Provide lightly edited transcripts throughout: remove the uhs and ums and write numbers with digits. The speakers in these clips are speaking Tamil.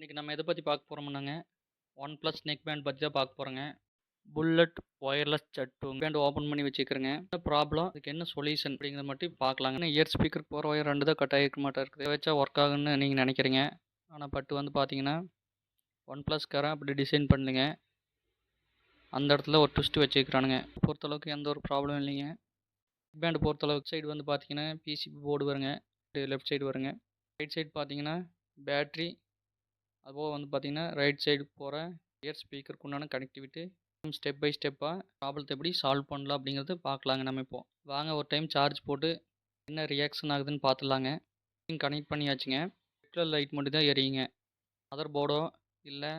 இன்றைக்கி நம்ம எதை பற்றி பார்க்க போகிறோம்னாங்க, ஒன் ப்ளஸ் நெக் பேண்ட் பற்றி தான் பார்க்க போகிறோங்க. புல்லட் ஒயர்லெஸ் சட்டு பேண்ட் ஓப்பன் பண்ணி வச்சுக்கிறேங்க. என்ன ப்ராப்ளம், அதுக்கு என்ன சொல்யூஷன் அப்படிங்கிறத மட்டும் பார்க்கலாங்க. இயர் ஸ்பீக்கருக்கு போகிற ஒயர் 2 தான் கட் ஆகிருக்க மாட்டா இருக்குது. இதை வச்சா ஒர்க் ஆகுன்னு நீங்கள் நினைக்கிறீங்க. ஆனால் பட்டு வந்து பார்த்தீங்கன்னா ஒன் ப்ளஸ்காரன் அப்படி டிசைன் பண்ணுங்க. அந்த இடத்துல ஒரு ட்விஸ்ட் வச்சுக்கிறானுங்க. பொறுத்தளவுக்கு எந்த ஒரு ப்ராப்ளம் இல்லைங்க. நெக் பேண்ட் பொறுத்தளவுக்கு சைடு வந்து பார்த்தீங்கன்னா பிசிபி போர்டு வருங்க, லெஃப்ட் சைடு வருங்க. ரைட் சைடு பார்த்தீங்கன்னா பேட்ரி, அதுபோக வந்து பார்த்தீங்கன்னா ரைட் சைடு போகிற இயர் ஸ்பீக்கருக்கு உண்டான கனெக்டிவிட்டி. ஸ்டெப் பை ஸ்டெப்பாக ப்ராப்ளத்தை எப்படி சால்வ் பண்ணலாம் அப்படிங்கிறது பார்க்கலாங்க. நம்ம இப்போது வாங்க ஒரு டைம் சார்ஜ் போட்டு என்ன ரியாக்ஷன் ஆகுதுன்னு பார்த்துலாங்க. கனெக்ட் பண்ணியாச்சுங்க. ரெட் லைட் மட்டும் தான் எரியுங்க. மதர் போர்டோ இல்லை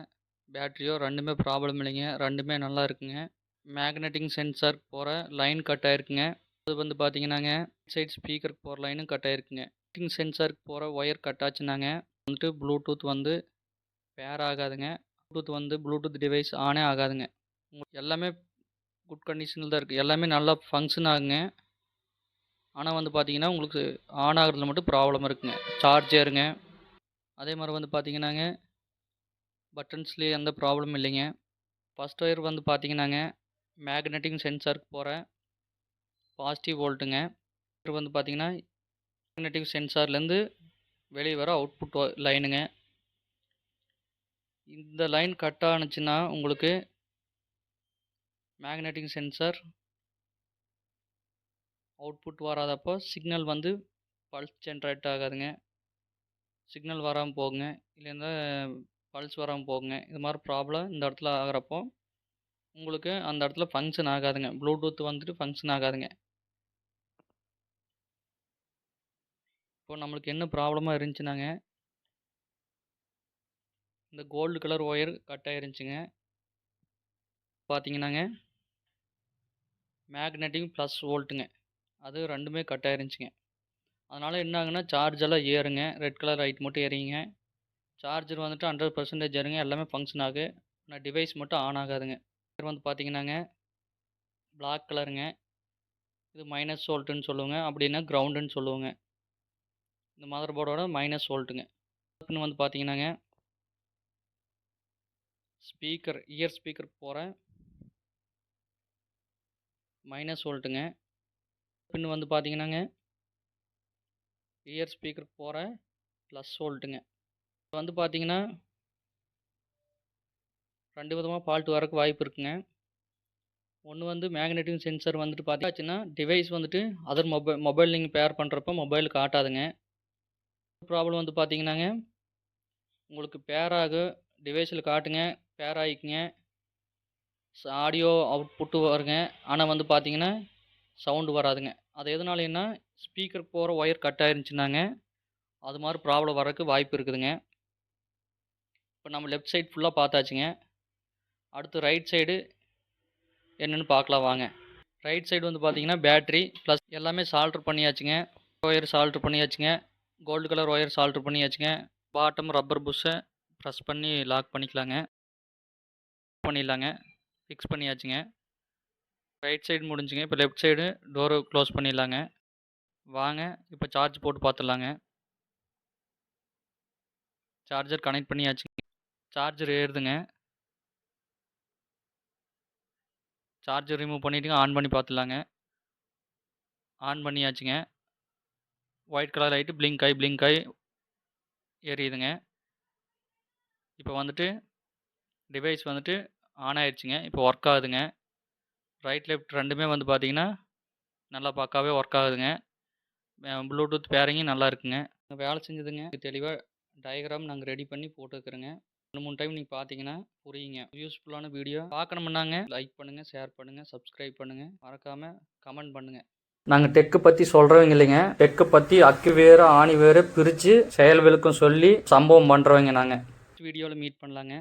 பேட்ரியோ ரெண்டுமே ப்ராப்ளம் இல்லைங்க, ரெண்டுமே நல்லா இருக்குங்க. மேக்னெட்டிக் சென்சார் போகிற லைன் கட் ஆகிருக்குங்க. அது வந்து பார்த்தீங்கன்னாங்க சைடு ஸ்பீக்கருக்கு போகிற லைனும் கட் ஆகிருக்குங்க. சென்சாருக்கு போகிற ஒயர் கட் ஆச்சுனாங்க வந்துட்டு ப்ளூடூத் வந்து பேர் ஆகாதுங்க. ப்ளூடூத் டிவைஸ் ஆனே ஆகாதுங்க. எல்லாமே குட் கண்டிஷனில் தான் இருக்குது, எல்லாமே நல்லா ஃபங்க்ஷன் ஆகுங்க. ஆனால் வந்து பார்த்தீங்கன்னா உங்களுக்கு ஆன் ஆகிறதுல மட்டும் ப்ராப்ளம் இருக்குங்க. சார்ஜருங்க அதே மாதிரி வந்து பார்த்தீங்கன்னாங்க பட்டன்ஸ்லேயே எந்த ப்ராப்ளமும் இல்லைங்க. ஃபஸ்ட் ஒயர் வந்து பார்த்தீங்கன்னாங்க மேக்னெட்டிக் சென்சாருக்கு போகிற பாசிட்டிவ் வோல்ட்டுங்க. இது வந்து பார்த்தீங்கன்னா மேக்னெட்டிக் சென்சார்லேருந்து வெளியே வர அவுட்புட் லைனுங்க. இந்த லைன் கட் ஆனுச்சுன்னா உங்களுக்கு மேக்னெட்டிக் சென்சார் அவுட்புட் வராதப்போ சிக்னல் வந்து பல்ஸ் ஜென்ரேட் ஆகாதுங்க. சிக்னல் வராமல் போகுங்க, இல்லைன்னா பல்ஸ் வராமல் போகுங்க. இது மாதிரி ப்ராப்ளம் இந்த இடத்துல ஆகிறப்போ உங்களுக்கு அந்த இடத்துல ஃபங்க்ஷன் ஆகாதுங்க. ப்ளூடூத் வந்துட்டு ஃபங்க்ஷன் ஆகாதுங்க. இப்போ நம்மளுக்கு என்ன ப்ராப்ளமாக இருந்துச்சுனாங்க, இந்த கோல்டு கலர் ஒயர் கட் ஆயிருந்துச்சுங்க. பார்த்தீங்கன்னாங்க மேக்னெட்டிக் ப்ளஸ் வோல்ட்டுங்க, அது ரெண்டுமே கட் ஆயிருந்துச்சுங்க. அதனால் என்ன ஆகுன்னா சார்ஜ் எல்லாம் ஏறுங்க, ரெட் கலர் லைட் மட்டும் எரியுங்க. சார்ஜர் வந்துட்டு 100% ஏறுங்க, எல்லாமே ஃபங்க்ஷன் ஆகு. ஆனால் டிவைஸ் மட்டும் ஆன் ஆகாதுங்க. இது வந்து பார்த்தீங்கன்னாங்க பிளாக் கலருங்க, இது மைனஸ் வோல்ட்டுன்னு சொல்லுவோங்க, அப்படின்னா கிரவுண்டுன்னு சொல்லுவோங்க. இந்த மதர் போர்டோட மைனஸ் வோல்ட்டுங்க. பின் வந்து பார்த்தீங்கன்னாங்க ஸ்பீக்கர் இயர் ஸ்பீக்கர் போகிற மைனஸ் வோல்ட்டுங்க. பின் வந்து பார்த்தீங்கன்னாங்க இயர் ஸ்பீக்கருக்கு போகிற ப்ளஸ் வோல்ட்டுங்க. இப்போ வந்து பார்த்தீங்கன்னா 2 விதமாக ஃபால்ட் வரக்கு வாய்ப்பு இருக்குங்க. ஒன்று வந்து மேக்னெட்டிக் சென்சார் வந்துட்டு பார்த்தாச்சுன்னா டிவைஸ் வந்துட்டு அதர் மொபைல் நீங்கள் பேர் பண்ணுறப்போ மொபைல் காட்டாதுங்க. ப்ராப்ளம் வந்து பார்த்தீங்கன்னாங்க உங்களுக்கு பேராக டிவைஸில் காட்டுங்க, பேர் ஆகிக்குங்க, ஆடியோ அவுட்புட்டு வருங்க. ஆனால் வந்து பார்த்தீங்கன்னா சவுண்டு வராதுங்க. அது எதனாலன்னா ஸ்பீக்கர் போகிற ஒயர் கட் ஆயிருந்துச்சுனாங்க அது மாதிரி ப்ராப்ளம் வரக்கு வாய்ப்பு இருக்குதுங்க. இப்போ நம்ம லெஃப்ட் சைடு ஃபுல்லாக பார்த்தாச்சுங்க. அடுத்து ரைட் சைடு என்னென்னு பார்க்கலாம் வாங்க. ரைட் சைடு வந்து பார்த்தீங்கன்னா பேட்ரி ப்ளஸ் எல்லாமே சால்ட்ரு பண்ணியாச்சுங்க. ஒயர் சால்ட்ரு பண்ணியாச்சுங்க. கோல்டு கலர் ஒயர் சால்ட்ரு பண்ணியாச்சுங்க. பாட்டம் ரப்பர் புஷ்ஷை ப்ரெஸ் பண்ணி லாக் பண்ணிக்கலாங்க. பண்ணிடலாங்க, ஃபிக்ஸ் பண்ணியாச்சுங்க. ரைட் சைடு முடிஞ்சுங்க. இப்போ லெஃப்ட் சைடு டோரை க்ளோஸ் பண்ணிடலாங்க. வாங்க இப்போ சார்ஜ் போட்டு பார்த்துடலாங்க. சார்ஜர் கனெக்ட் பண்ணியாச்சுங்க. சார்ஜர் ஏறுதுங்க. சார்ஜர் ரிமூவ் பண்ணிவிட்டுங்க, ஆன் பண்ணி பார்த்துலாங்க. ஆன் பண்ணியாச்சுங்க. ஒயிட் கலர் லைட்டு பிளிங்க் ஆகி எரியுதுங்க. இப்போ வந்துட்டு டிவைஸ் வந்துட்டு ஆன் ஆயிடுச்சுங்க. இப்போ ஒர்க் ஆகுதுங்க. ரைட் லெஃப்ட் ரெண்டுமே வந்து பார்த்தீங்கன்னா நல்லா பக்காவே ஒர்க் ஆகுதுங்க. ப்ளூடூத் பேரிங்கும் நல்லா இருக்குங்க. வேலை செஞ்சதுங்க. தெளிவாக டயக்ராம் நாங்கள் ரெடி பண்ணி போட்டுருக்குறோங்க. 2-3 டைம் நீங்கள் பார்த்தீங்கன்னா புரியுங்க. யூஸ்ஃபுல்லான வீடியோ பார்க்கணுமுன்னாங்க லைக் பண்ணுங்கள், ஷேர் பண்ணுங்கள், சப்ஸ்கிரைப் பண்ணுங்கள், மறக்காமல் கமெண்ட் பண்ணுங்கள். நாங்கள் டெக்கு பற்றி சொல்கிறவங்க இல்லைங்க, டெக்கை பற்றி அக்கு வேறு ஆணி வேறு பிரித்து செயல் விளக்கம் சொல்லி சம்பவம் பண்ணுறவங்க நாங்கள். வீடியோவில் மீட் பண்ணலாங்க.